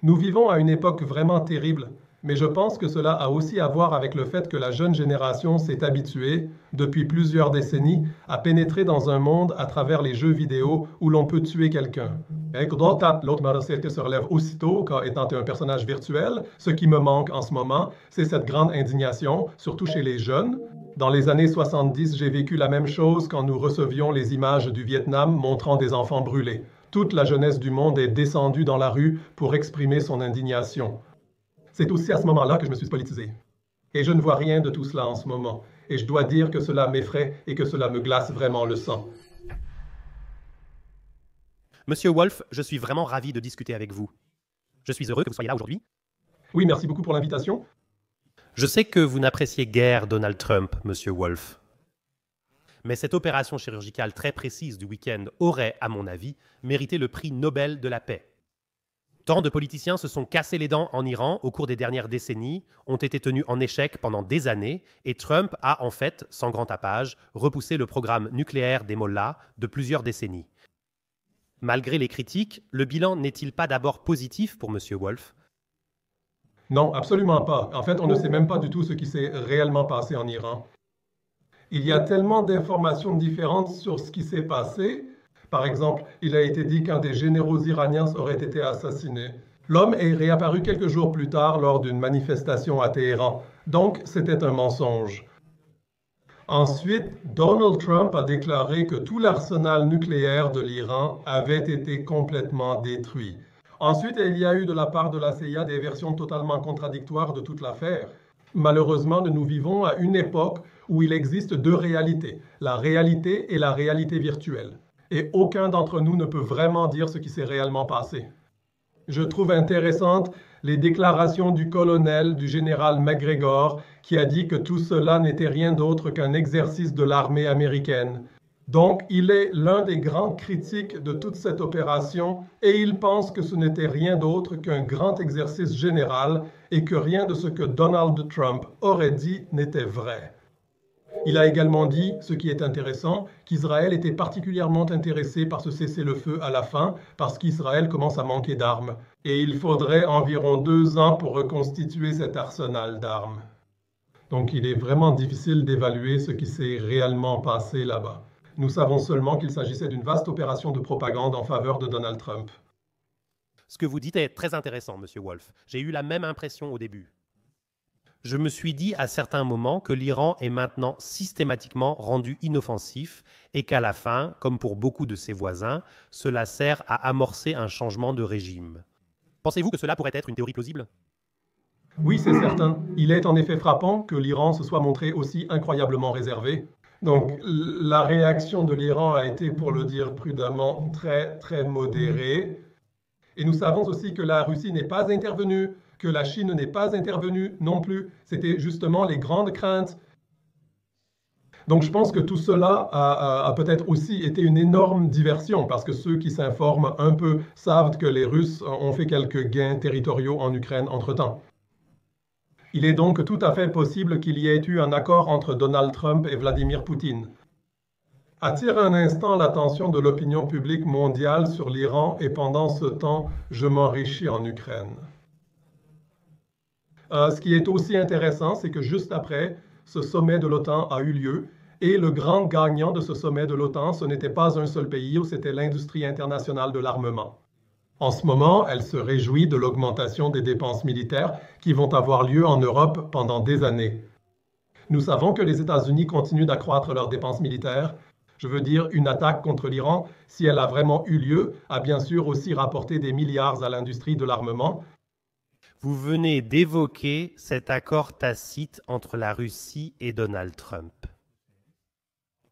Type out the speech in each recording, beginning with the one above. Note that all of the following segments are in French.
Nous vivons à une époque vraiment terrible, mais je pense que cela a aussi à voir avec le fait que la jeune génération s'est habituée, depuis plusieurs décennies, à pénétrer dans un monde à travers les jeux vidéo où l'on peut tuer quelqu'un. L'autre moralité se relève aussitôt quand étant un personnage virtuel. Ce qui me manque en ce moment, c'est cette grande indignation, surtout chez les jeunes. Dans les années 70, j'ai vécu la même chose quand nous recevions les images du Vietnam montrant des enfants brûlés. Toute la jeunesse du monde est descendue dans la rue pour exprimer son indignation. C'est aussi à ce moment-là que je me suis politisé. Et je ne vois rien de tout cela en ce moment. Et je dois dire que cela m'effraie et que cela me glace vraiment le sang. Monsieur Wolf, je suis vraiment ravi de discuter avec vous. Je suis heureux que vous soyez là aujourd'hui. Oui, merci beaucoup pour l'invitation. Je sais que vous n'appréciez guère Donald Trump, Monsieur Wolf. Mais cette opération chirurgicale très précise du week-end aurait, à mon avis, mérité le prix Nobel de la paix. Tant de politiciens se sont cassés les dents en Iran au cours des dernières décennies, ont été tenus en échec pendant des années, et Trump a en fait, sans grand tapage, repoussé le programme nucléaire des mollahs de plusieurs décennies. Malgré les critiques, le bilan n'est-il pas d'abord positif pour M. Wolf? Non, absolument pas. En fait, on ne sait même pas du tout ce qui s'est réellement passé en Iran. Il y a tellement d'informations différentes sur ce qui s'est passé. Par exemple, il a été dit qu'un des généraux iraniens aurait été assassiné. L'homme est réapparu quelques jours plus tard lors d'une manifestation à Téhéran. Donc, c'était un mensonge. Ensuite, Donald Trump a déclaré que tout l'arsenal nucléaire de l'Iran avait été complètement détruit. Ensuite, il y a eu de la part de la CIA des versions totalement contradictoires de toute l'affaire. Malheureusement, nous vivons à une époque où il existe deux réalités, la réalité et la réalité virtuelle. Et aucun d'entre nous ne peut vraiment dire ce qui s'est réellement passé. Je trouve intéressantes les déclarations du colonel, du général McGregor, qui a dit que tout cela n'était rien d'autre qu'un exercice de l'armée américaine. Donc, il est l'un des grands critiques de toute cette opération et il pense que ce n'était rien d'autre qu'un grand exercice général et que rien de ce que Donald Trump aurait dit n'était vrai. Il a également dit, ce qui est intéressant, qu'Israël était particulièrement intéressé par ce cessez-le-feu à la fin parce qu'Israël commence à manquer d'armes. Et il faudrait environ 2 ans pour reconstituer cet arsenal d'armes. Donc il est vraiment difficile d'évaluer ce qui s'est réellement passé là-bas. Nous savons seulement qu'il s'agissait d'une vaste opération de propagande en faveur de Donald Trump. Ce que vous dites est très intéressant, Monsieur Wolf. J'ai eu la même impression au début. Je me suis dit à certains moments que l'Iran est maintenant systématiquement rendu inoffensif et qu'à la fin, comme pour beaucoup de ses voisins, cela sert à amorcer un changement de régime. Pensez-vous que cela pourrait être une théorie plausible? Oui, c'est certain. Il est en effet frappant que l'Iran se soit montré aussi incroyablement réservé. Donc, la réaction de l'Iran a été, pour le dire prudemment, très, très modérée. Et nous savons aussi que la Russie n'est pas intervenue, que la Chine n'est pas intervenue non plus. C'était justement les grandes craintes. Donc je pense que tout cela a peut-être aussi été une énorme diversion, parce que ceux qui s'informent un peu savent que les Russes ont fait quelques gains territoriaux en Ukraine entre-temps. Il est donc tout à fait possible qu'il y ait eu un accord entre Donald Trump et Vladimir Poutine. Attire un instant l'attention de l'opinion publique mondiale sur l'Iran et pendant ce temps, je m'enrichis en Ukraine. Ce qui est aussi intéressant, c'est que juste après, ce sommet de l'OTAN a eu lieu et le grand gagnant de ce sommet de l'OTAN, ce n'était pas un seul pays, c'était l'industrie internationale de l'armement. En ce moment, elle se réjouit de l'augmentation des dépenses militaires qui vont avoir lieu en Europe pendant des années. Nous savons que les États-Unis continuent d'accroître leurs dépenses militaires. Je veux dire, une attaque contre l'Iran, si elle a vraiment eu lieu, a bien sûr aussi rapporté des milliards à l'industrie de l'armement. Vous venez d'évoquer cet accord tacite entre la Russie et Donald Trump.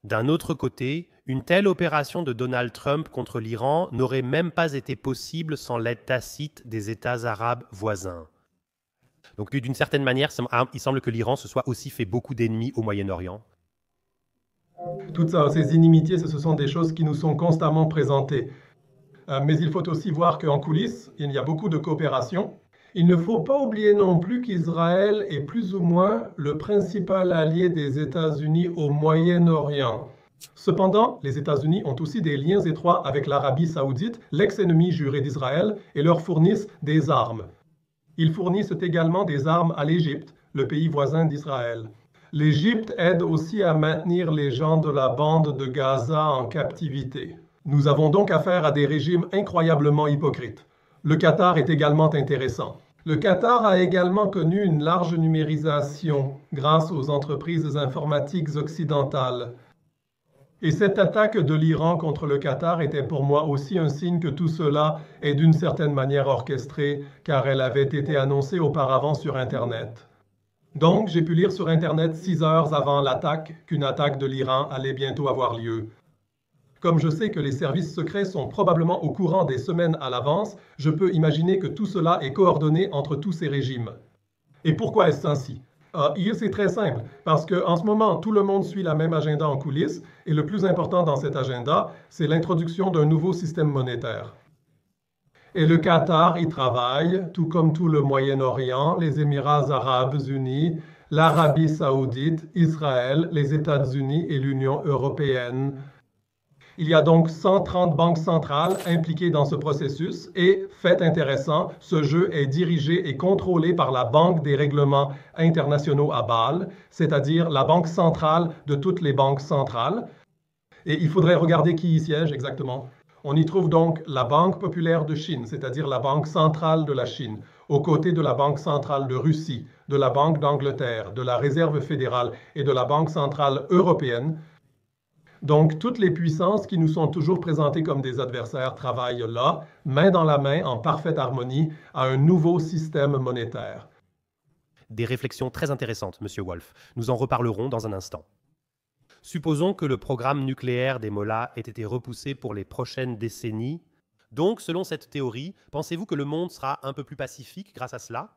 D'un autre côté, une telle opération de Donald Trump contre l'Iran n'aurait même pas été possible sans l'aide tacite des États arabes voisins. Donc d'une certaine manière, il semble que l'Iran se soit aussi fait beaucoup d'ennemis au Moyen-Orient. Toutes ces inimitiés, ce sont des choses qui nous sont constamment présentées. Mais il faut aussi voir qu'en coulisses, il y a beaucoup de coopération. Il ne faut pas oublier non plus qu'Israël est plus ou moins le principal allié des États-Unis au Moyen-Orient. Cependant, les États-Unis ont aussi des liens étroits avec l'Arabie saoudite, l'ex-ennemi juré d'Israël, et leur fournissent des armes. Ils fournissent également des armes à l'Égypte, le pays voisin d'Israël. L'Égypte aide aussi à maintenir les gens de la bande de Gaza en captivité. Nous avons donc affaire à des régimes incroyablement hypocrites. Le Qatar est également intéressant. Le Qatar a également connu une large numérisation grâce aux entreprises informatiques occidentales. Et cette attaque de l'Iran contre le Qatar était pour moi aussi un signe que tout cela est d'une certaine manière orchestré, car elle avait été annoncée auparavant sur Internet. Donc, j'ai pu lire sur Internet 6 heures avant l'attaque qu'une attaque de l'Iran allait bientôt avoir lieu. Comme je sais que les services secrets sont probablement au courant des semaines à l'avance, je peux imaginer que tout cela est coordonné entre tous ces régimes. Et pourquoi est-ce ainsi? C'est très simple, parce qu'en ce moment, tout le monde suit la même agenda en coulisses, et le plus important dans cet agenda, c'est l'introduction d'un nouveau système monétaire. Et le Qatar y travaille, tout comme tout le Moyen-Orient, les Émirats arabes unis, l'Arabie saoudite, Israël, les États-Unis et l'Union européenne. Il y a donc 130 banques centrales impliquées dans ce processus et, fait intéressant, ce jeu est dirigé et contrôlé par la Banque des règlements internationaux à Bâle, c'est-à-dire la banque centrale de toutes les banques centrales. Et il faudrait regarder qui y siège exactement. On y trouve donc la Banque populaire de Chine, c'est-à-dire la Banque centrale de la Chine, aux côtés de la Banque centrale de Russie, de la Banque d'Angleterre, de la Réserve fédérale et de la Banque centrale européenne. Donc, toutes les puissances qui nous sont toujours présentées comme des adversaires travaillent là, main dans la main, en parfaite harmonie, à un nouveau système monétaire. Des réflexions très intéressantes, Monsieur Wolf. Nous en reparlerons dans un instant. Supposons que le programme nucléaire des Mollahs ait été repoussé pour les prochaines décennies. Donc, selon cette théorie, pensez-vous que le monde sera un peu plus pacifique grâce à cela?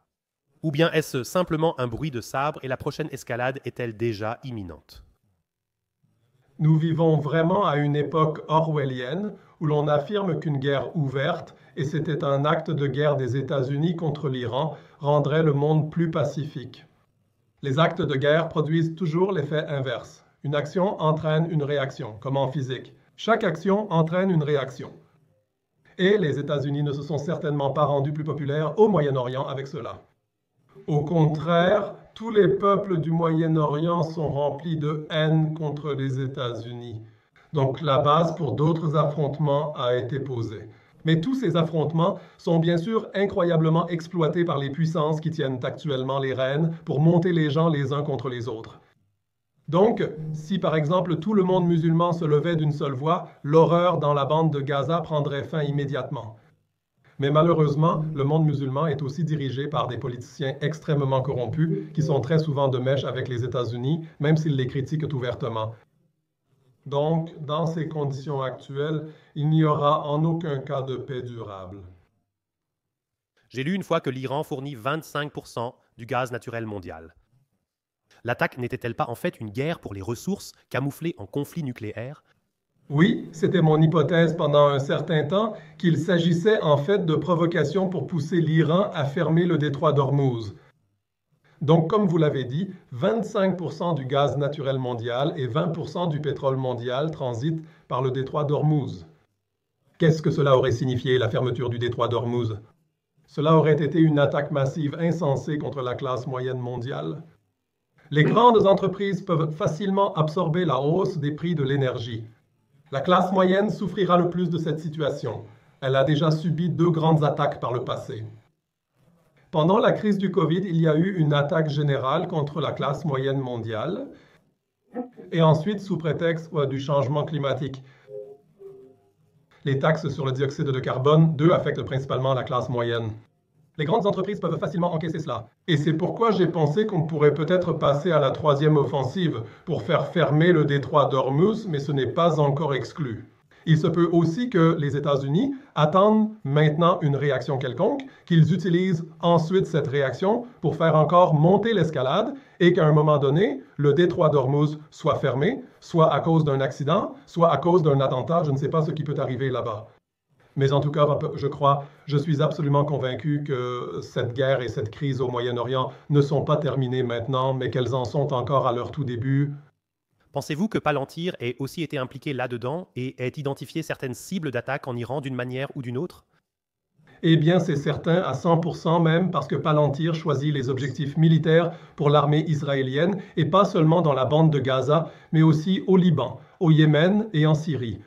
Ou bien est-ce simplement un bruit de sabre et la prochaine escalade est-elle déjà imminente? Nous vivons vraiment à une époque orwellienne où l'on affirme qu'une guerre ouverte, et c'était un acte de guerre des États-Unis contre l'Iran, rendrait le monde plus pacifique. Les actes de guerre produisent toujours l'effet inverse. Une action entraîne une réaction, comme en physique. Chaque action entraîne une réaction. Et les États-Unis ne se sont certainement pas rendus plus populaires au Moyen-Orient avec cela. Au contraire, tous les peuples du Moyen-Orient sont remplis de haine contre les États-Unis. Donc la base pour d'autres affrontements a été posée. Mais tous ces affrontements sont bien sûr incroyablement exploités par les puissances qui tiennent actuellement les rênes pour monter les gens les uns contre les autres. Donc, si par exemple tout le monde musulman se levait d'une seule voix, l'horreur dans la bande de Gaza prendrait fin immédiatement. Mais malheureusement, le monde musulman est aussi dirigé par des politiciens extrêmement corrompus qui sont très souvent de mèche avec les États-Unis, même s'ils les critiquent ouvertement. Donc, dans ces conditions actuelles, il n'y aura en aucun cas de paix durable. J'ai lu une fois que l'Iran fournit 25% du gaz naturel mondial. L'attaque n'était-elle pas en fait une guerre pour les ressources camouflée en conflit nucléaire? Oui, c'était mon hypothèse pendant un certain temps qu'il s'agissait en fait de provocations pour pousser l'Iran à fermer le détroit d'Ormuz. Donc, comme vous l'avez dit, 25% du gaz naturel mondial et 20% du pétrole mondial transitent par le détroit d'Ormuz. Qu'est-ce que cela aurait signifié, la fermeture du détroit d'Ormuz? Cela aurait été une attaque massive insensée contre la classe moyenne mondiale. Les grandes entreprises peuvent facilement absorber la hausse des prix de l'énergie. La classe moyenne souffrira le plus de cette situation. Elle a déjà subi 2 grandes attaques par le passé. Pendant la crise du Covid, il y a eu une attaque générale contre la classe moyenne mondiale, et ensuite sous prétexte du changement climatique. Les taxes sur le dioxyde de carbone, 2 affectent principalement la classe moyenne. Les grandes entreprises peuvent facilement encaisser cela. Et c'est pourquoi j'ai pensé qu'on pourrait peut-être passer à la 3e offensive pour faire fermer le détroit d'Ormuz, mais ce n'est pas encore exclu. Il se peut aussi que les États-Unis attendent maintenant une réaction quelconque, qu'ils utilisent ensuite cette réaction pour faire encore monter l'escalade et qu'à un moment donné, le détroit d'Ormuz soit fermé, soit à cause d'un accident, soit à cause d'un attentat, je ne sais pas ce qui peut arriver là-bas. Mais en tout cas, je suis absolument convaincu que cette guerre et cette crise au Moyen-Orient ne sont pas terminées maintenant, mais qu'elles en sont encore à leur tout début. Pensez-vous que Palantir ait aussi été impliqué là-dedans et ait identifié certaines cibles d'attaque en Iran d'une manière ou d'une autre? Eh bien, c'est certain, à 100% même, parce que Palantir choisit les objectifs militaires pour l'armée israélienne, et pas seulement dans la bande de Gaza, mais aussi au Liban, au Yémen et en Syrie.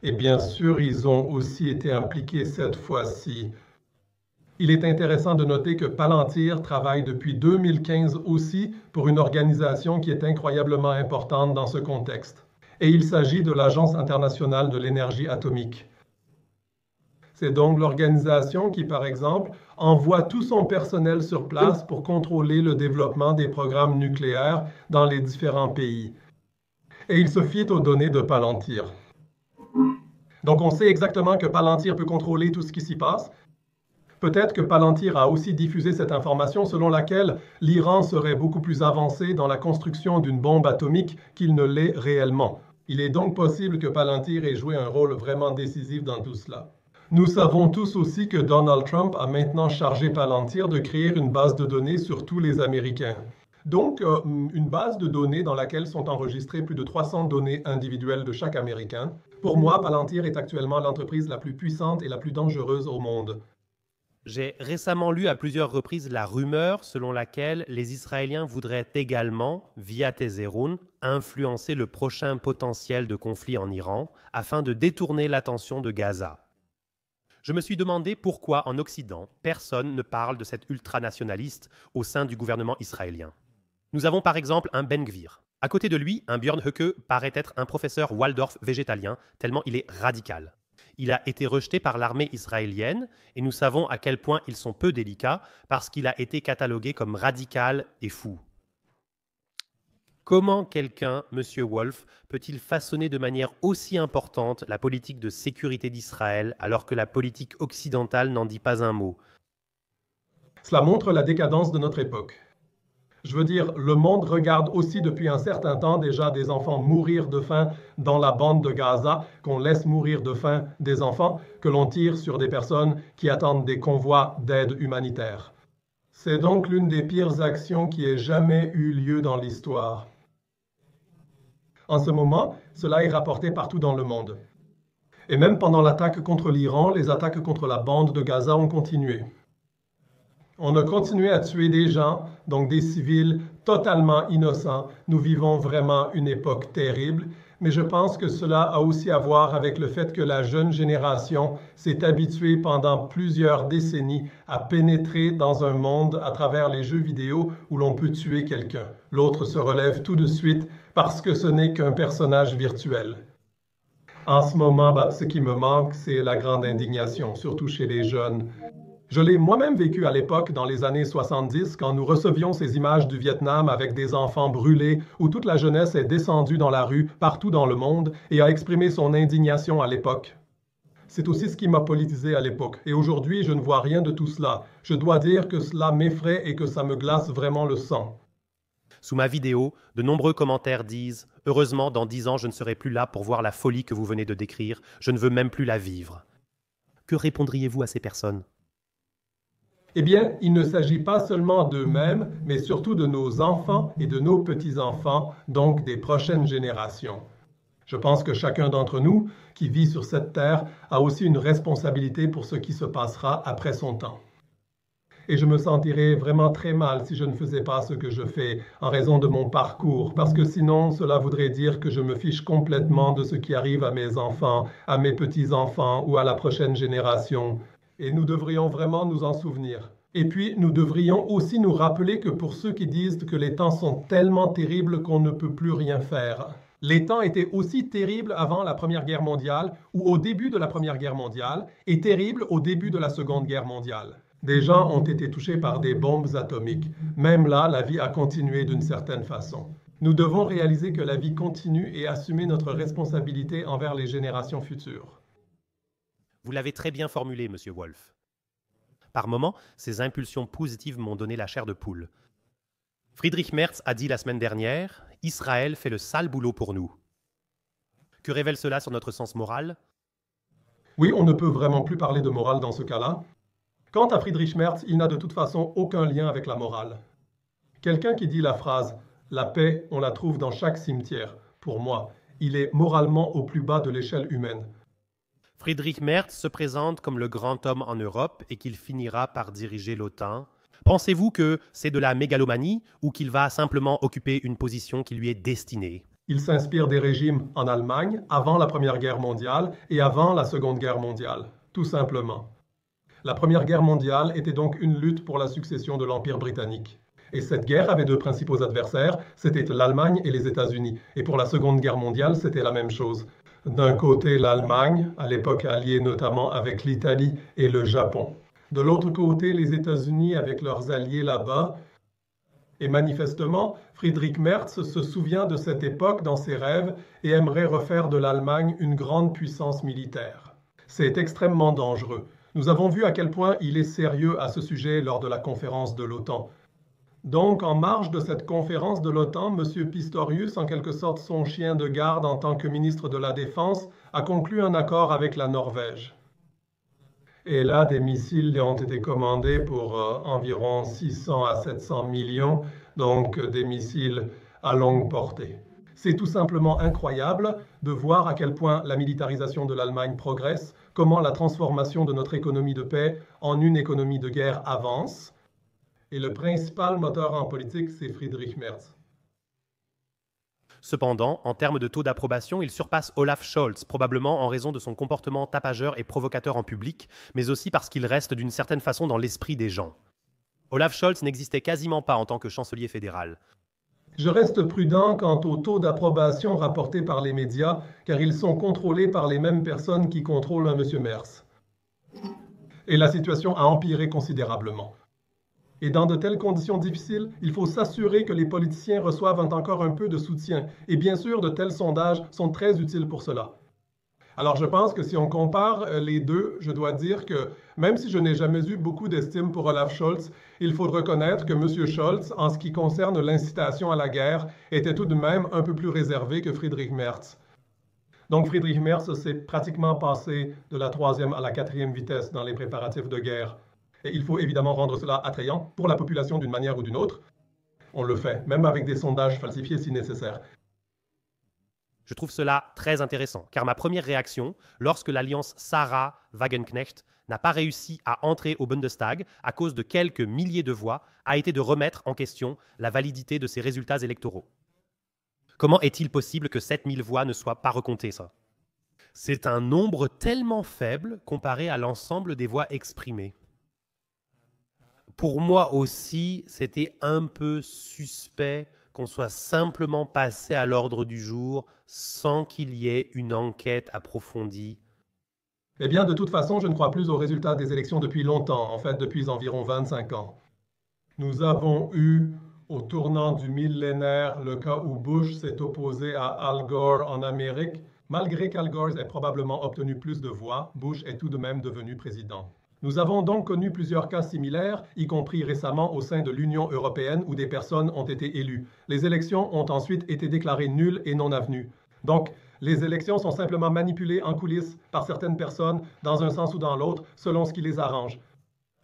Et bien sûr, ils ont aussi été impliqués cette fois-ci. Il est intéressant de noter que Palantir travaille depuis 2015 aussi pour une organisation qui est incroyablement importante dans ce contexte. Et il s'agit de l'Agence internationale de l'énergie atomique. C'est donc l'organisation qui, par exemple, envoie tout son personnel sur place pour contrôler le développement des programmes nucléaires dans les différents pays. Et il se fie aux données de Palantir. Donc on sait exactement que Palantir peut contrôler tout ce qui s'y passe. Peut-être que Palantir a aussi diffusé cette information selon laquelle l'Iran serait beaucoup plus avancé dans la construction d'une bombe atomique qu'il ne l'est réellement. Il est donc possible que Palantir ait joué un rôle vraiment décisif dans tout cela. Nous savons tous aussi que Donald Trump a maintenant chargé Palantir de créer une base de données sur tous les Américains. Donc, une base de données dans laquelle sont enregistrées plus de 300 données individuelles de chaque Américain. Pour moi, Palantir est actuellement l'entreprise la plus puissante et la plus dangereuse au monde. J'ai récemment lu à plusieurs reprises la rumeur selon laquelle les Israéliens voudraient également, via Tezerun, influencer le prochain potentiel de conflit en Iran afin de détourner l'attention de Gaza. Je me suis demandé pourquoi, en Occident, personne ne parle de cet ultranationaliste au sein du gouvernement israélien. Nous avons par exemple un Ben Gvir. À côté de lui, un Björn Höcke paraît être un professeur Waldorf végétalien, tellement il est radical. Il a été rejeté par l'armée israélienne, et nous savons à quel point ils sont peu délicats, parce qu'il a été catalogué comme radical et fou. Comment quelqu'un, M. Wolf, peut-il façonner de manière aussi importante la politique de sécurité d'Israël alors que la politique occidentale n'en dit pas un mot? Cela montre la décadence de notre époque. Je veux dire, le monde regarde aussi depuis un certain temps déjà des enfants mourir de faim dans la bande de Gaza, qu'on laisse mourir de faim des enfants, que l'on tire sur des personnes qui attendent des convois d'aide humanitaire. C'est donc l'une des pires actions qui ait jamais eu lieu dans l'histoire. En ce moment, cela est rapporté partout dans le monde. Et même pendant l'attaque contre l'Iran, les attaques contre la bande de Gaza ont continué. On a continué à tuer des gens, donc des civils totalement innocents. Nous vivons vraiment une époque terrible, mais je pense que cela a aussi à voir avec le fait que la jeune génération s'est habituée pendant plusieurs décennies à pénétrer dans un monde à travers les jeux vidéo où l'on peut tuer quelqu'un. L'autre se relève tout de suite parce que ce n'est qu'un personnage virtuel. En ce moment, ce qui me manque, c'est la grande indignation, surtout chez les jeunes. Je l'ai moi-même vécu à l'époque, dans les années 70, quand nous recevions ces images du Vietnam avec des enfants brûlés, où toute la jeunesse est descendue dans la rue, partout dans le monde, et a exprimé son indignation à l'époque. C'est aussi ce qui m'a politisé à l'époque. Et aujourd'hui, je ne vois rien de tout cela. Je dois dire que cela m'effraie et que ça me glace vraiment le sang. Sous ma vidéo, de nombreux commentaires disent « Heureusement, dans 10 ans, je ne serai plus là pour voir la folie que vous venez de décrire. Je ne veux même plus la vivre. » Que répondriez-vous à ces personnes? Eh bien, il ne s'agit pas seulement d'eux-mêmes, mais surtout de nos enfants et de nos petits-enfants, donc des prochaines générations. Je pense que chacun d'entre nous, qui vit sur cette terre, a aussi une responsabilité pour ce qui se passera après son temps. Et je me sentirais vraiment très mal si je ne faisais pas ce que je fais en raison de mon parcours, parce que sinon, cela voudrait dire que je me fiche complètement de ce qui arrive à mes enfants, à mes petits-enfants ou à la prochaine génération. Et nous devrions vraiment nous en souvenir. Et puis, nous devrions aussi nous rappeler que pour ceux qui disent que les temps sont tellement terribles qu'on ne peut plus rien faire, les temps étaient aussi terribles avant la Première Guerre mondiale ou au début de la Première Guerre mondiale et terribles au début de la Seconde Guerre mondiale. Des gens ont été touchés par des bombes atomiques. Même là, la vie a continué d'une certaine façon. Nous devons réaliser que la vie continue et assumer notre responsabilité envers les générations futures. Vous l'avez très bien formulé, Monsieur Wolf. Par moments, ces impulsions positives m'ont donné la chair de poule. Friedrich Merz a dit la semaine dernière « Israël fait le sale boulot pour nous ». Que révèle cela sur notre sens moral? Oui, on ne peut vraiment plus parler de morale dans ce cas-là. Quant à Friedrich Merz, il n'a de toute façon aucun lien avec la morale. Quelqu'un qui dit la phrase « La paix, on la trouve dans chaque cimetière » pour moi. Il est moralement au plus bas de l'échelle humaine. Friedrich Merz se présente comme le grand homme en Europe et qu'il finira par diriger l'OTAN. Pensez-vous que c'est de la mégalomanie ou qu'il va simplement occuper une position qui lui est destinée? Il s'inspire des régimes en Allemagne avant la Première Guerre mondiale et avant la Seconde Guerre mondiale, tout simplement. La Première Guerre mondiale était donc une lutte pour la succession de l'Empire britannique. Et cette guerre avait deux principaux adversaires, c'était l'Allemagne et les États-Unis. Et pour la Seconde Guerre mondiale, c'était la même chose. D'un côté, l'Allemagne, à l'époque alliée notamment avec l'Italie et le Japon. De l'autre côté, les États-Unis avec leurs alliés là-bas. Et manifestement, Friedrich Merz se souvient de cette époque dans ses rêves et aimerait refaire de l'Allemagne une grande puissance militaire. C'est extrêmement dangereux. Nous avons vu à quel point il est sérieux à ce sujet lors de la conférence de l'OTAN. Donc, en marge de cette conférence de l'OTAN, M. Pistorius, en quelque sorte son chien de garde en tant que ministre de la Défense, a conclu un accord avec la Norvège. Et là, des missiles ont été commandés pour environ 600 à 700 millions, donc des missiles à longue portée. C'est tout simplement incroyable de voir à quel point la militarisation de l'Allemagne progresse, comment la transformation de notre économie de paix en une économie de guerre avance. Et le principal moteur en politique, c'est Friedrich Merz. Cependant, en termes de taux d'approbation, il surpasse Olaf Scholz, probablement en raison de son comportement tapageur et provocateur en public, mais aussi parce qu'il reste d'une certaine façon dans l'esprit des gens. Olaf Scholz n'existait quasiment pas en tant que chancelier fédéral. Je reste prudent quant au taux d'approbation rapporté par les médias, car ils sont contrôlés par les mêmes personnes qui contrôlent un M. Merz. Et la situation a empiré considérablement. Et dans de telles conditions difficiles, il faut s'assurer que les politiciens reçoivent encore un peu de soutien. Et bien sûr, de tels sondages sont très utiles pour cela. Alors je pense que si on compare les deux, je dois dire que même si je n'ai jamais eu beaucoup d'estime pour Olaf Scholz, il faut reconnaître que M. Scholz, en ce qui concerne l'incitation à la guerre, était tout de même un peu plus réservé que Friedrich Merz. Donc Friedrich Merz s'est pratiquement passé de la 3e à la 4e vitesse dans les préparatifs de guerre. Et il faut évidemment rendre cela attrayant pour la population d'une manière ou d'une autre. On le fait, même avec des sondages falsifiés si nécessaire. Je trouve cela très intéressant, car ma première réaction, lorsque l'alliance Sarah-Wagenknecht n'a pas réussi à entrer au Bundestag à cause de quelques milliers de voix, a été de remettre en question la validité de ces résultats électoraux. Comment est-il possible que 7000 voix ne soient pas recomptées, ça? C'est un nombre tellement faible comparé à l'ensemble des voix exprimées. Pour moi aussi, c'était un peu suspect qu'on soit simplement passé à l'ordre du jour sans qu'il y ait une enquête approfondie. Eh bien, de toute façon, je ne crois plus aux résultats des élections depuis longtemps, en fait depuis environ 25 ans. Nous avons eu, au tournant du millénaire, le cas où Bush s'est opposé à Al Gore en Amérique. Malgré qu'Al Gore ait probablement obtenu plus de voix, Bush est tout de même devenu président. Nous avons donc connu plusieurs cas similaires, y compris récemment au sein de l'Union européenne où des personnes ont été élues. Les élections ont ensuite été déclarées nulles et non avenues. Donc, les élections sont simplement manipulées en coulisses par certaines personnes, dans un sens ou dans l'autre, selon ce qui les arrange.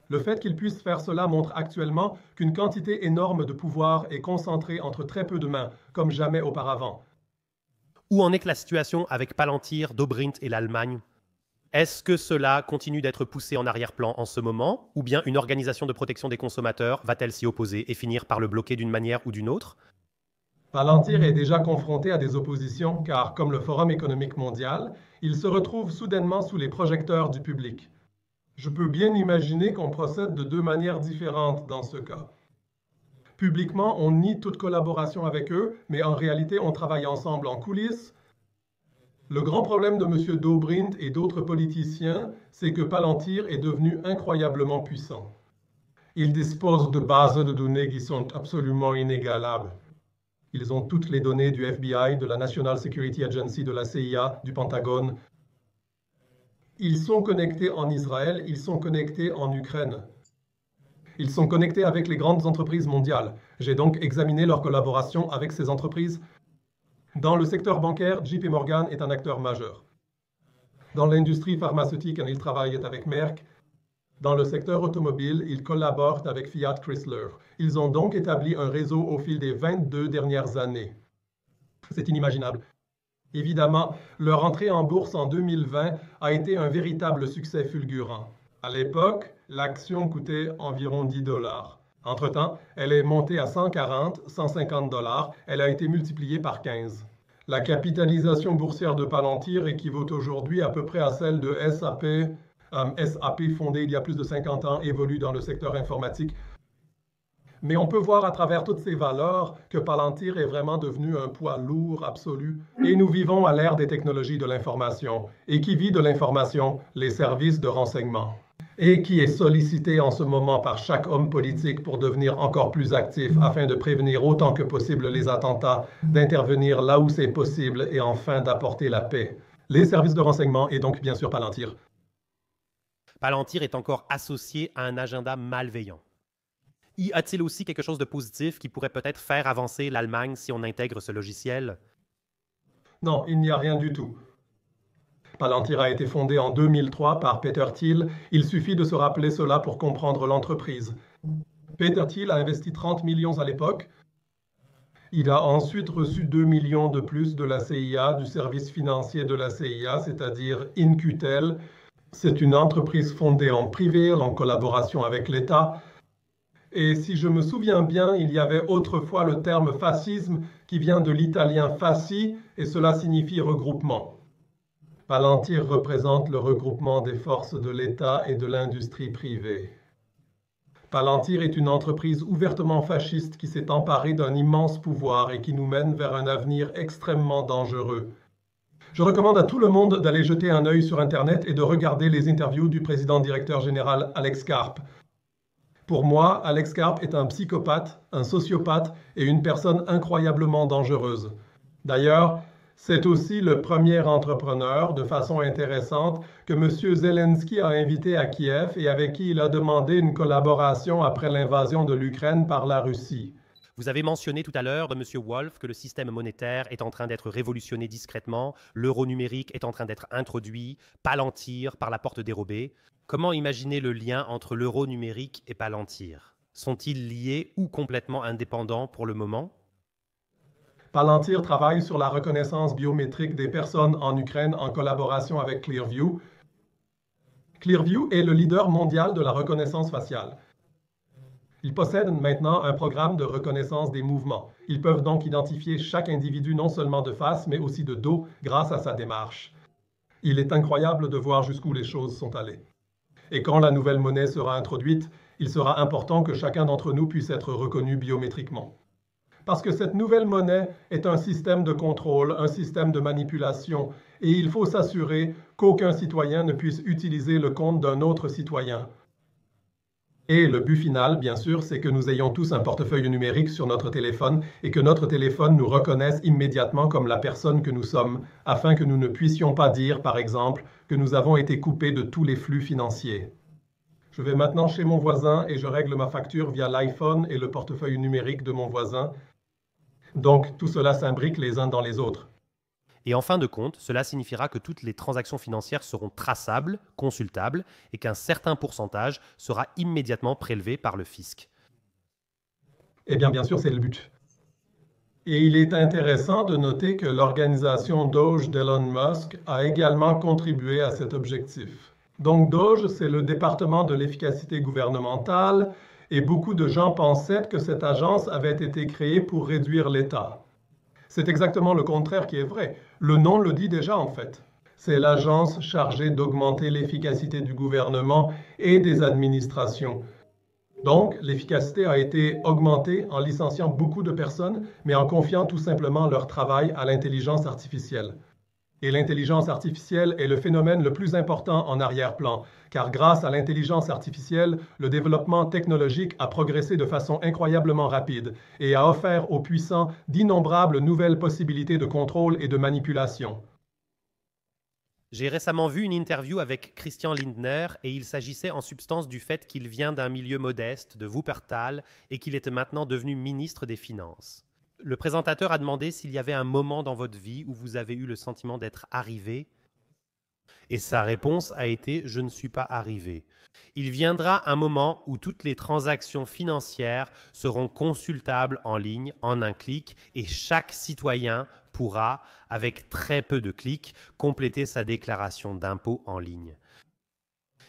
Le fait qu'ils puissent faire cela montre actuellement qu'une quantité énorme de pouvoir est concentrée entre très peu de mains, comme jamais auparavant. Où en est la situation avec Palantir, Dobrindt et l'Allemagne ? Est-ce que cela continue d'être poussé en arrière-plan en ce moment, ou bien une organisation de protection des consommateurs va-t-elle s'y opposer et finir par le bloquer d'une manière ou d'une autre? Palantir est déjà confronté à des oppositions car, comme le Forum économique mondial, il se retrouve soudainement sous les projecteurs du public. Je peux bien imaginer qu'on procède de deux manières différentes dans ce cas. Publiquement, on nie toute collaboration avec eux, mais en réalité, on travaille ensemble en coulisses. Le grand problème de M. Dobrindt et d'autres politiciens, c'est que Palantir est devenu incroyablement puissant. Ils disposent de bases de données qui sont absolument inégalables. Ils ont toutes les données du FBI, de la National Security Agency, de la CIA, du Pentagone. Ils sont connectés en Israël, ils sont connectés en Ukraine. Ils sont connectés avec les grandes entreprises mondiales. J'ai donc examiné leur collaboration avec ces entreprises. Dans le secteur bancaire, JP Morgan est un acteur majeur. Dans l'industrie pharmaceutique, ils travaillent avec Merck. Dans le secteur automobile, ils collaborent avec Fiat Chrysler. Ils ont donc établi un réseau au fil des 22 dernières années. C'est inimaginable. Évidemment, leur entrée en bourse en 2020 a été un véritable succès fulgurant. À l'époque, l'action coûtait environ 10 $. Entre-temps, elle est montée à 140, 150 $. Elle a été multipliée par 15. La capitalisation boursière de Palantir équivaut aujourd'hui à peu près à celle de SAP. SAP, fondée il y a plus de 50 ans, évolue dans le secteur informatique. Mais on peut voir à travers toutes ces valeurs que Palantir est vraiment devenu un poids lourd absolu. Et nous vivons à l'ère des technologies de l'information. Et qui vit de l'information? Les services de renseignement. Et qui est sollicité en ce moment par chaque homme politique pour devenir encore plus actif afin de prévenir autant que possible les attentats, d'intervenir là où c'est possible et enfin d'apporter la paix. Les services de renseignement et donc bien sûr Palantir. Palantir est encore associé à un agenda malveillant. Y a-t-il aussi quelque chose de positif qui pourrait peut-être faire avancer l'Allemagne si on intègre ce logiciel? Non, il n'y a rien du tout. Palantir a été fondé en 2003 par Peter Thiel. Il suffit de se rappeler cela pour comprendre l'entreprise. Peter Thiel a investi 30 millions à l'époque. Il a ensuite reçu 2 millions de plus de la CIA, du service financier de la CIA, c'est-à-dire In-Q-Tel. C'est une entreprise fondée en privé, en collaboration avec l'État. Et si je me souviens bien, il y avait autrefois le terme fascisme qui vient de l'italien fasci, et cela signifie regroupement. Palantir représente le regroupement des forces de l'État et de l'industrie privée. Palantir est une entreprise ouvertement fasciste qui s'est emparée d'un immense pouvoir et qui nous mène vers un avenir extrêmement dangereux. Je recommande à tout le monde d'aller jeter un œil sur Internet et de regarder les interviews du président directeur général Alex Karp. Pour moi, Alex Karp est un psychopathe, un sociopathe et une personne incroyablement dangereuse. D'ailleurs, c'est aussi le premier entrepreneur, de façon intéressante, que M. Zelensky a invité à Kiev et avec qui il a demandé une collaboration après l'invasion de l'Ukraine par la Russie. Vous avez mentionné tout à l'heure, M. Wolf, que le système monétaire est en train d'être révolutionné discrètement, l'euro numérique est en train d'être introduit, Palantir par la porte dérobée. Comment imaginer le lien entre l'euro numérique et Palantir? Sont-ils liés ou complètement indépendants pour le moment? Palantir travaille sur la reconnaissance biométrique des personnes en Ukraine en collaboration avec Clearview. Clearview est le leader mondial de la reconnaissance faciale. Ils possèdent maintenant un programme de reconnaissance des mouvements. Ils peuvent donc identifier chaque individu non seulement de face, mais aussi de dos grâce à sa démarche. Il est incroyable de voir jusqu'où les choses sont allées. Et quand la nouvelle monnaie sera introduite, il sera important que chacun d'entre nous puisse être reconnu biométriquement. Parce que cette nouvelle monnaie est un système de contrôle, un système de manipulation, et il faut s'assurer qu'aucun citoyen ne puisse utiliser le compte d'un autre citoyen. Et le but final, bien sûr, c'est que nous ayons tous un portefeuille numérique sur notre téléphone et que notre téléphone nous reconnaisse immédiatement comme la personne que nous sommes, afin que nous ne puissions pas dire, par exemple, que nous avons été coupés de tous les flux financiers. Je vais maintenant chez mon voisin et je règle ma facture via l'iPhone et le portefeuille numérique de mon voisin. Donc, tout cela s'imbrique les uns dans les autres. Et en fin de compte, cela signifiera que toutes les transactions financières seront traçables, consultables, et qu'un certain pourcentage sera immédiatement prélevé par le fisc. Eh bien sûr, c'est le but. Et il est intéressant de noter que l'organisation Doge d'Elon Musk a également contribué à cet objectif. Donc Doge, c'est le département de l'efficacité gouvernementale, et beaucoup de gens pensaient que cette agence avait été créée pour réduire l'État. C'est exactement le contraire qui est vrai. Le nom le dit déjà en fait. C'est l'agence chargée d'augmenter l'efficacité du gouvernement et des administrations. Donc, l'efficacité a été augmentée en licenciant beaucoup de personnes, mais en confiant tout simplement leur travail à l'intelligence artificielle. Et l'intelligence artificielle est le phénomène le plus important en arrière-plan, car grâce à l'intelligence artificielle, le développement technologique a progressé de façon incroyablement rapide et a offert aux puissants d'innombrables nouvelles possibilités de contrôle et de manipulation. J'ai récemment vu une interview avec Christian Lindner et il s'agissait en substance du fait qu'il vient d'un milieu modeste, de Wuppertal, et qu'il était maintenant devenu ministre des Finances. Le présentateur a demandé s'il y avait un moment dans votre vie où vous avez eu le sentiment d'être arrivé. Et sa réponse a été « Je ne suis pas arrivé ». Il viendra un moment où toutes les transactions financières seront consultables en ligne, en un clic, et chaque citoyen pourra, avec très peu de clics, compléter sa déclaration d'impôt en ligne.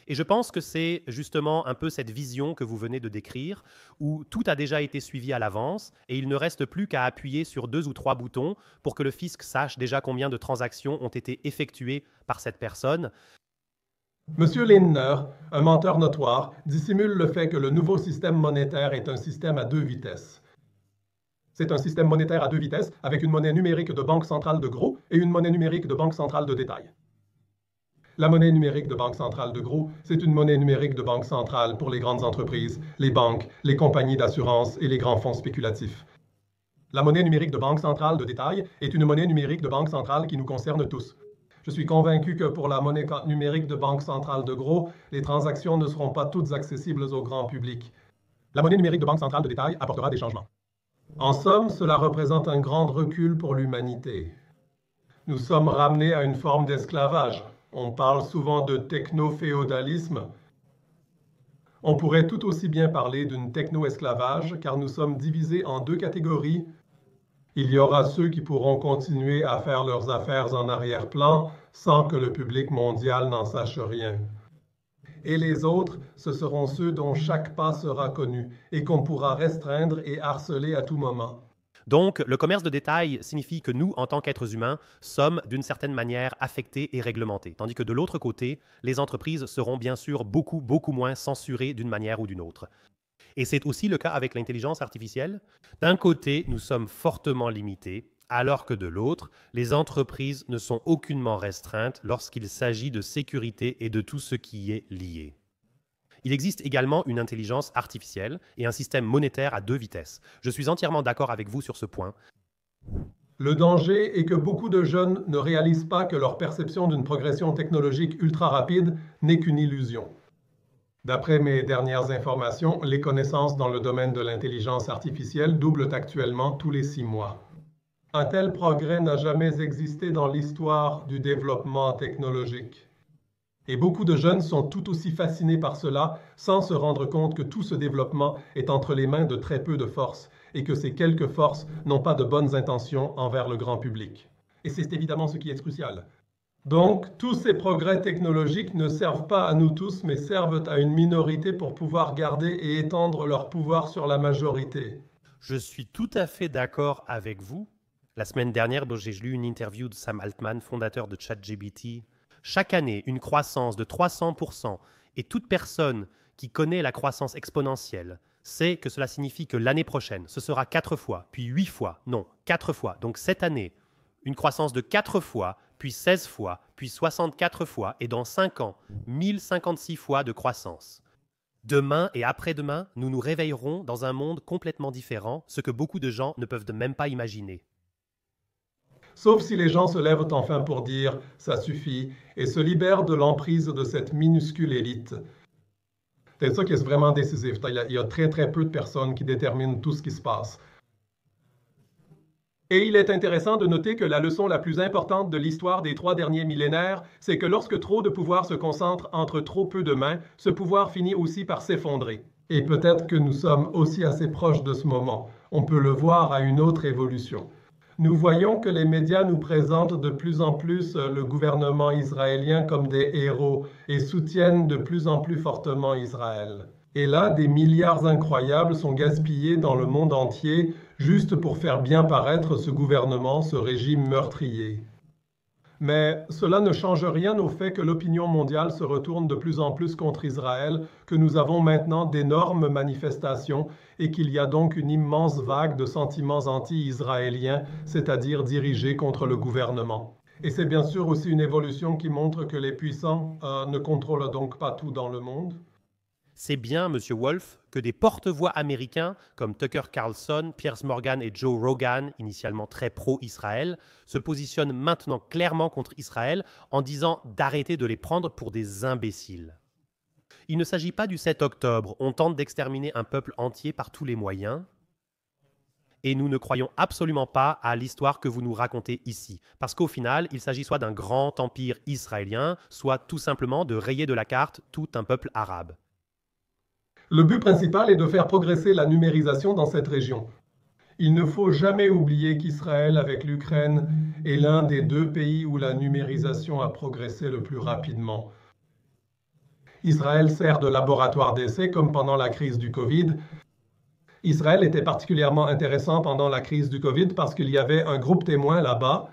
Et je pense que c'est justement un peu cette vision que vous venez de décrire, où tout a déjà été suivi à l'avance et il ne reste plus qu'à appuyer sur 2 ou 3 boutons pour que le fisc sache déjà combien de transactions ont été effectuées par cette personne. Monsieur Lindner, un menteur notoire, dissimule le fait que le nouveau système monétaire est un système à 2 vitesses. C'est un système monétaire à 2 vitesses avec une monnaie numérique de banque centrale de gros et une monnaie numérique de banque centrale de détail. La monnaie numérique de banque centrale de gros, c'est une monnaie numérique de banque centrale pour les grandes entreprises, les banques, les compagnies d'assurance et les grands fonds spéculatifs. La monnaie numérique de banque centrale de détail est une monnaie numérique de banque centrale qui nous concerne tous. Je suis convaincu que pour la monnaie numérique de banque centrale de gros, les transactions ne seront pas toutes accessibles au grand public. La monnaie numérique de banque centrale de détail apportera des changements. En somme, cela représente un grand recul pour l'humanité. Nous sommes ramenés à une forme d'esclavage. On parle souvent de techno-féodalisme. On pourrait tout aussi bien parler d'une techno-esclavage, car nous sommes divisés en 2 catégories. Il y aura ceux qui pourront continuer à faire leurs affaires en arrière-plan sans que le public mondial n'en sache rien. Et les autres, ce seront ceux dont chaque pas sera connu et qu'on pourra restreindre et harceler à tout moment. Donc, le commerce de détail signifie que nous, en tant qu'êtres humains, sommes d'une certaine manière affectés et réglementés. Tandis que de l'autre côté, les entreprises seront bien sûr beaucoup moins censurées d'une manière ou d'une autre. Et c'est aussi le cas avec l'intelligence artificielle. D'un côté, nous sommes fortement limités, alors que de l'autre, les entreprises ne sont aucunement restreintes lorsqu'il s'agit de sécurité et de tout ce qui y est lié. Il existe également une intelligence artificielle et un système monétaire à 2 vitesses. Je suis entièrement d'accord avec vous sur ce point. Le danger est que beaucoup de jeunes ne réalisent pas que leur perception d'une progression technologique ultra rapide n'est qu'une illusion. D'après mes dernières informations, les connaissances dans le domaine de l'intelligence artificielle doublent actuellement tous les 6 mois. Un tel progrès n'a jamais existé dans l'histoire du développement technologique. Et beaucoup de jeunes sont tout aussi fascinés par cela sans se rendre compte que tout ce développement est entre les mains de très peu de forces et que ces quelques forces n'ont pas de bonnes intentions envers le grand public. Et c'est évidemment ce qui est crucial. Donc, tous ces progrès technologiques ne servent pas à nous tous, mais servent à une minorité pour pouvoir garder et étendre leur pouvoir sur la majorité. Je suis tout à fait d'accord avec vous. La semaine dernière, j'ai lu une interview de Sam Altman, fondateur de ChatGPT. Chaque année, une croissance de 300%, et toute personne qui connaît la croissance exponentielle sait que cela signifie que l'année prochaine, ce sera 4 fois, puis 8 fois, non, 4 fois. Donc cette année, une croissance de 4 fois, puis 16 fois, puis 64 fois, et dans 5 ans, 1056 fois de croissance. Demain et après-demain, nous nous réveillerons dans un monde complètement différent, ce que beaucoup de gens ne peuvent même pas imaginer. Sauf si les gens se lèvent enfin pour dire « ça suffit » et se libèrent de l'emprise de cette minuscule élite. C'est ça qui est vraiment décisif. Il y a très peu de personnes qui déterminent tout ce qui se passe. Et il est intéressant de noter que la leçon la plus importante de l'histoire des 3 derniers millénaires, c'est que lorsque trop de pouvoir se concentre entre trop peu de mains, ce pouvoir finit aussi par s'effondrer. Et peut-être que nous sommes aussi assez proches de ce moment. On peut le voir à une autre évolution. Nous voyons que les médias nous présentent de plus en plus le gouvernement israélien comme des héros et soutiennent de plus en plus fortement Israël. Et là, des milliards incroyables sont gaspillés dans le monde entier juste pour faire bien paraître ce gouvernement, ce régime meurtrier. Mais cela ne change rien au fait que l'opinion mondiale se retourne de plus en plus contre Israël, que nous avons maintenant d'énormes manifestations et qu'il y a donc une immense vague de sentiments anti-israéliens, c'est-à-dire dirigés contre le gouvernement. Et c'est bien sûr aussi une évolution qui montre que les puissants ne contrôlent donc pas tout dans le monde. C'est bien, M. Wolf, que des porte-voix américains comme Tucker Carlson, Piers Morgan et Joe Rogan, initialement très pro-Israël, se positionnent maintenant clairement contre Israël en disant d'arrêter de les prendre pour des imbéciles. Il ne s'agit pas du 7 octobre, on tente d'exterminer un peuple entier par tous les moyens. Et nous ne croyons absolument pas à l'histoire que vous nous racontez ici. Parce qu'au final, il s'agit soit d'un grand empire israélien, soit tout simplement de rayer de la carte tout un peuple arabe. Le but principal est de faire progresser la numérisation dans cette région. Il ne faut jamais oublier qu'Israël, avec l'Ukraine, est l'un des 2 pays où la numérisation a progressé le plus rapidement. Israël sert de laboratoire d'essai comme pendant la crise du Covid. Israël était particulièrement intéressant pendant la crise du Covid parce qu'il y avait un groupe témoin là-bas.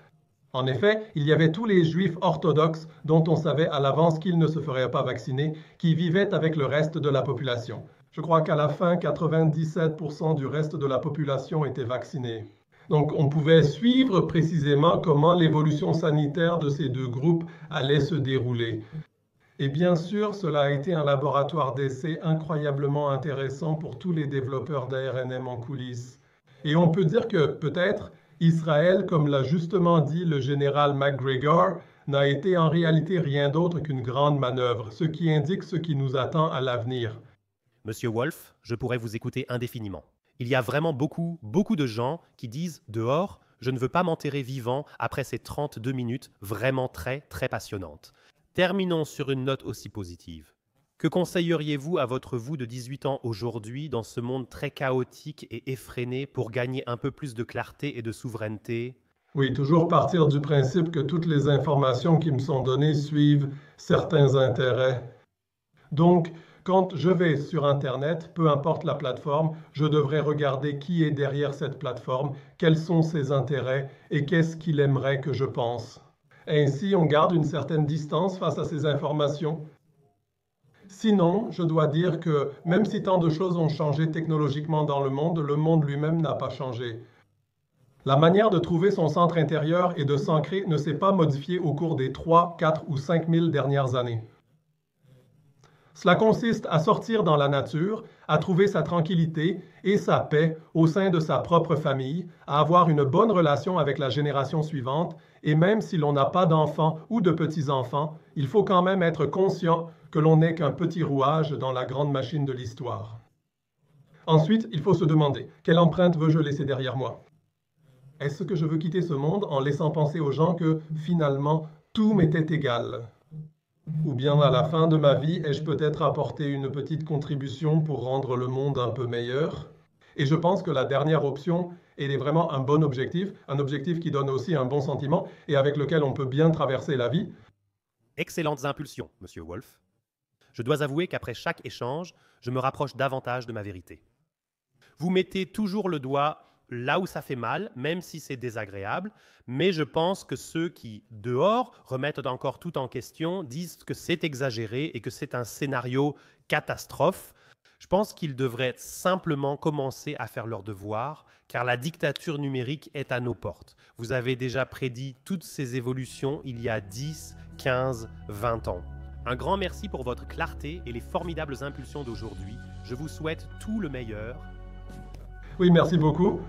En effet, il y avait tous les Juifs orthodoxes dont on savait à l'avance qu'ils ne se feraient pas vacciner, qui vivaient avec le reste de la population. Je crois qu'à la fin, 97% du reste de la population était vaccinée. Donc on pouvait suivre précisément comment l'évolution sanitaire de ces 2 groupes allait se dérouler. Et bien sûr, cela a été un laboratoire d'essai incroyablement intéressant pour tous les développeurs d'ARNM en coulisses. Et on peut dire que peut-être Israël, comme l'a justement dit le général McGregor, n'a été en réalité rien d'autre qu'une grande manœuvre, ce qui indique ce qui nous attend à l'avenir. Monsieur Wolf, je pourrais vous écouter indéfiniment. Il y a vraiment beaucoup de gens qui disent dehors, je ne veux pas m'enterrer vivant après ces 32 minutes vraiment très passionnantes. Terminons sur une note aussi positive. Que conseilleriez-vous à votre vous de 18 ans aujourd'hui dans ce monde très chaotique et effréné pour gagner un peu plus de clarté et de souveraineté? Oui, toujours partir du principe que toutes les informations qui me sont données suivent certains intérêts. Donc, quand je vais sur Internet, peu importe la plateforme, je devrais regarder qui est derrière cette plateforme, quels sont ses intérêts et qu'est-ce qu'il aimerait que je pense. Ainsi, on garde une certaine distance face à ces informations. Sinon, je dois dire que même si tant de choses ont changé technologiquement dans le monde lui-même n'a pas changé. La manière de trouver son centre intérieur et de s'ancrer ne s'est pas modifiée au cours des 3, 4 ou 5 000 dernières années. Cela consiste à sortir dans la nature, à trouver sa tranquillité et sa paix au sein de sa propre famille, à avoir une bonne relation avec la génération suivante, et même si l'on n'a pas d'enfants ou de petits-enfants, il faut quand même être conscient que l'on n'est qu'un petit rouage dans la grande machine de l'histoire. Ensuite, il faut se demander, quelle empreinte veux-je laisser derrière moi? Est-ce que je veux quitter ce monde en laissant penser aux gens que, finalement, tout m'était égal? Ou bien à la fin de ma vie, ai-je peut-être apporté une petite contribution pour rendre le monde un peu meilleur? Et je pense que la dernière option, elle est vraiment un bon objectif, un objectif qui donne aussi un bon sentiment et avec lequel on peut bien traverser la vie. Excellentes impulsions, Monsieur Wolf. Je dois avouer qu'après chaque échange, je me rapproche davantage de ma vérité. Vous mettez toujours le doigt là où ça fait mal, même si c'est désagréable, mais je pense que ceux qui, dehors, remettent encore tout en question, disent que c'est exagéré et que c'est un scénario catastrophe. Je pense qu'ils devraient simplement commencer à faire leur devoir, car la dictature numérique est à nos portes. Vous avez déjà prédit toutes ces évolutions il y a 10, 15, 20 ans. Un grand merci pour votre clarté et les formidables impulsions d'aujourd'hui. Je vous souhaite tout le meilleur. Oui, merci beaucoup.